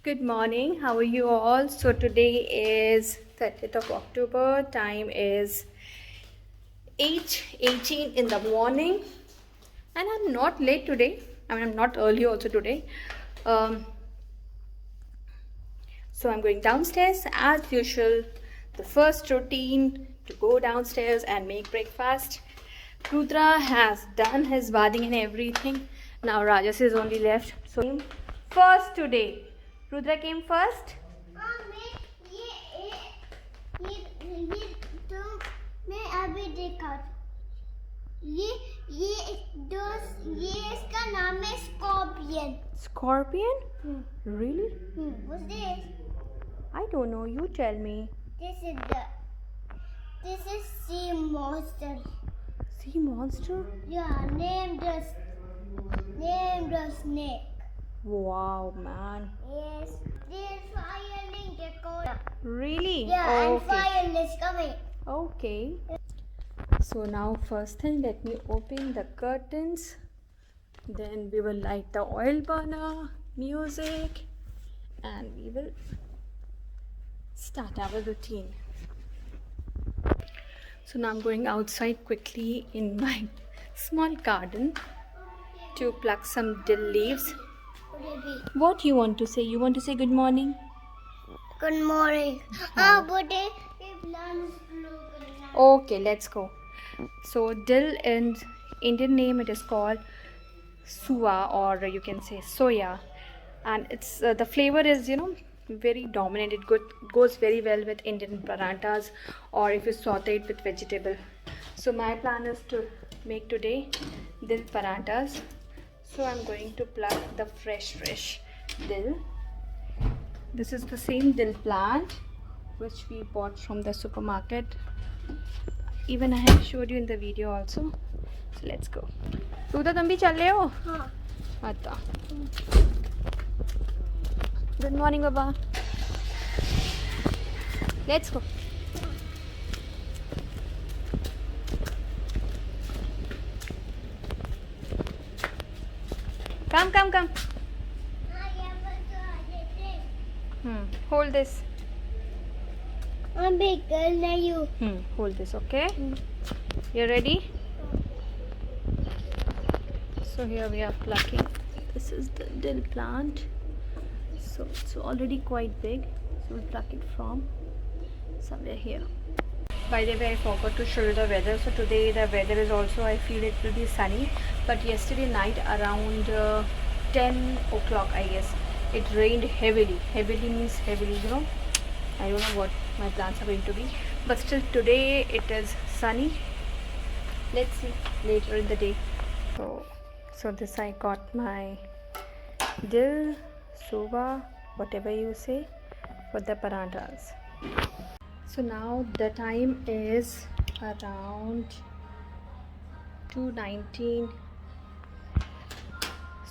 Good morning. How are you all? So today is 30th of October. Time is 8:18 in the morning, and I'm not late today. I'm not early also today. Um, so I'm going downstairs as usual. The first routine to go downstairs and make breakfast. Rudra has done his bathing and everything. Now Rajas is only left. So first today. Rudra came first. मैं अभी देखा ये इसका नाम है scorpion. Scorpion? Really? What's this? I don't know. You tell me. This is sea monster. Sea monster? Yeah, named a snake. Wow, man. Yes, there's fire link decoder. Really? Yeah, and Okay. fire is coming. Okay. So now first thing, let me open the curtains. Then we will light the oil burner, music, and we will start our routine. So now I'm going outside quickly in my small garden to pluck some dill leaves. What you want to say? You want to say good morning? Good morning. But the plant is blue. Okay, let's go. So dill in Indian name it is called suwa, or you can say soya, and it's the flavor is very dominant. It goes very well with Indian paranthas, or if you saute it with vegetable. So my plan is to make today dill paranthas. So I'm going to pluck the fresh dill. This is the same dill plant which we bought from the supermarket. Even I have showed you in the video also. So let's go. Ruda, तुम भी चल रहे हो? हाँ. अच्छा. Good morning, Baba. Let's go. Come. Hold this. I'm big girl than you. Hold this, okay? You ready? So here we are plucking. This is the dill plant. So it's already quite big. So we'll pluck it from somewhere here. By the way, I forgot to show you the weather. So today the weather is also, I feel it will be sunny. But yesterday night around 10 o'clock, I guess, it rained heavily. Heavily means heavily, I don't know what my plans are going to be. But still today it is sunny. Let's see later in the day. So this I got my dill, soba, whatever you say, for the paranthas. So now the time is around 2:19.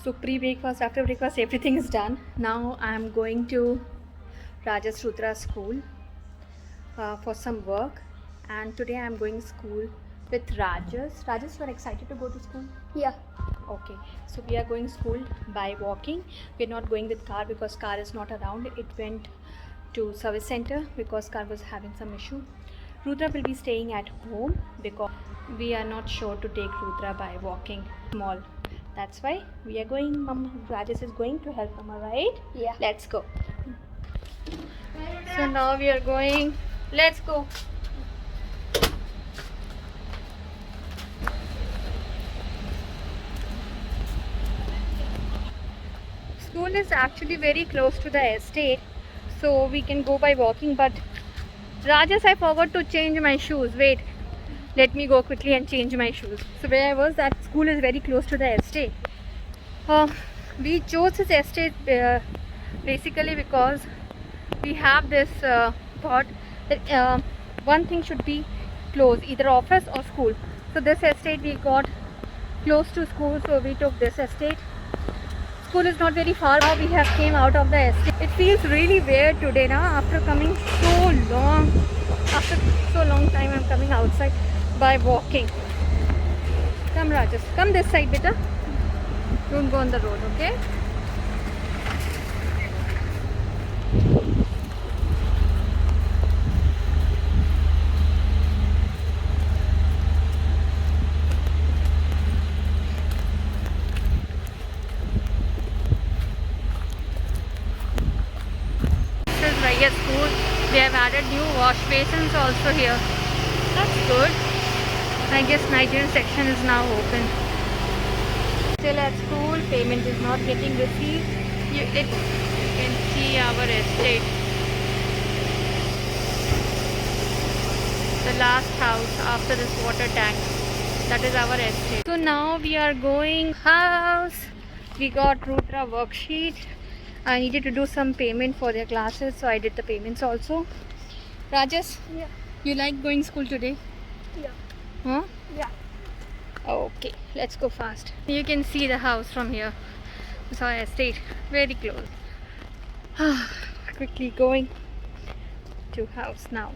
So pre-breakfast, after breakfast, everything is done. Now I am going to Rajas Rudra school for some work, and today I am going school with Rajas. Rajas, you are excited to go to school? Yeah. Okay, so we are going school by walking. We're not going with car because car is not around. It went to service center because car was having some issue. Rudra will be staying at home because we are not sure to take Rudra by walking mall. That's why we are going. Mama, Rajesh is going to help Mama, right? Yeah. Let's go. So now we are going. Let's go. School is actually very close to the estate, so we can go by walking. But Rajas, I forgot to change my shoes. Wait, let me go quickly and change my shoes. So where I was, that school is very close to the estate. We chose this estate basically because we have this thought that one thing should be close, either office or school. So this estate we got close to school, so we took this estate. School is not very far. Now we have came out of the estate. It feels really weird today now, after coming so long time I'm coming outside by walking. Come Rajas, come this side beta. Don't go on the road, okay? previous school. They have added new wash basins also here. That's good. I guess Nigerian section is now open. Still at school, payment is not getting received. You can see our estate. The last house after this water tank. That is our estate. So now we are going house. We got Rudra worksheet. I needed to do some payment for their classes, so I did the payments also. Rajesh, Yeah. you like going school today? Yeah. Huh? Yeah. Okay, let's go fast. You can see the house from here. It's our estate, very close. Quickly going to house now.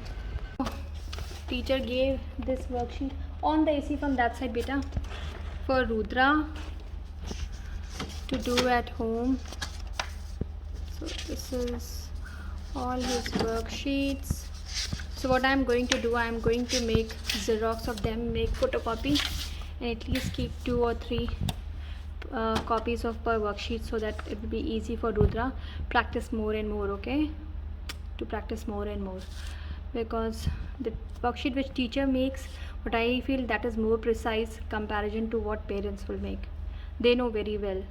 Teacher gave this worksheet on the AC from that side, beta, for Rudra to do at home. So this is all his worksheets. So what I'm going to do, I'm going to make Xerox of them, make photocopy, and at least keep 2 or 3 copies of per worksheet, so that it will be easy for Rudra practice more and more. Okay, to practice more and more, because the worksheet which teacher makes, what I feel, that is more precise comparison to what parents will make. They know very well.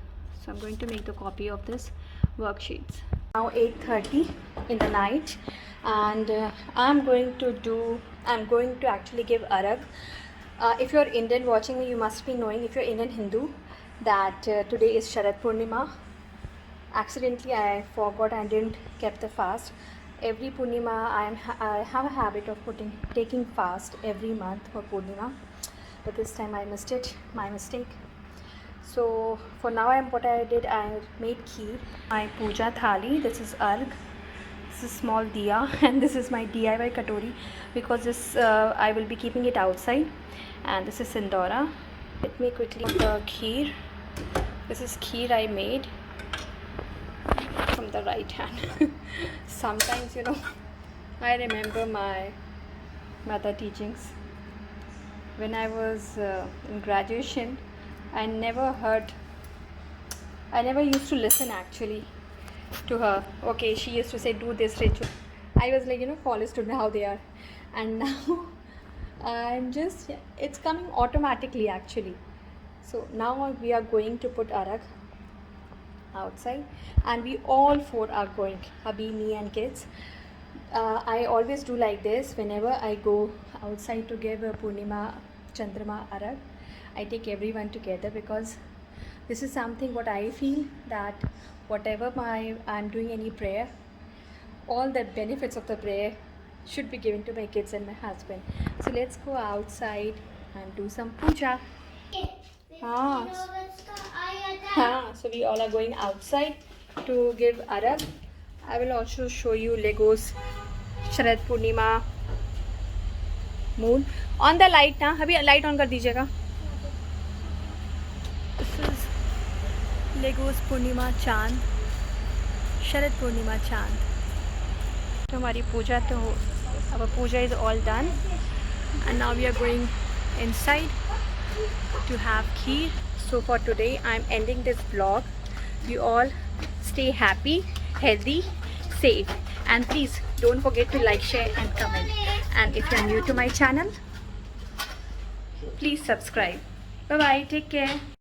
So I'm going to make the copy of this worksheets. Now 8:30 in the night, and I'm going to actually give Arag. If you're Indian watching me, you must be knowing, if you're Indian Hindu, that today is Sharad Purnima. Accidentally I forgot and didn't keep the fast. Every Purnima I have a habit of taking fast every month for Purnima, but this time I missed it, my mistake. So for now, what I did, I made kheer, my puja thali. This is arg, this is small diya, and this is my DIY katori, because this I will be keeping it outside. And this is sindora. Let me quickly the kheer. This is kheer I made from the right hand. Sometimes, you know, I remember my mother teachings. When I was in graduation, I never used to listen actually to her. Okay, she used to say, do this ritual. I was like, you know, college student, how they are. And now it's coming automatically actually. So now we are going to put Arag outside, and we all 4 are going, hubby, me and kids. I always do like this whenever I go outside to give a Purnima Chandrama Arag. I take everyone together, because this is something what I feel, that whatever I'm doing any prayer, all the benefits of the prayer should be given to my kids and my husband. So let's go outside and do some puja. So we all are going outside to give Arag. I will also show you Legos Sharad Purnima moon. On the light ना, अभी light on कर दीजिएगा. This is Legos Purnima Chand, Sharad Purnima Chand. So हमारी पूजा तो our puja is all done, and now we are going inside to have kheer. So for today I'm ending this vlog. You all stay happy, healthy, safe, and please don't forget to like, share and comment. And if you are new to my channel, please subscribe. Bye bye, take care.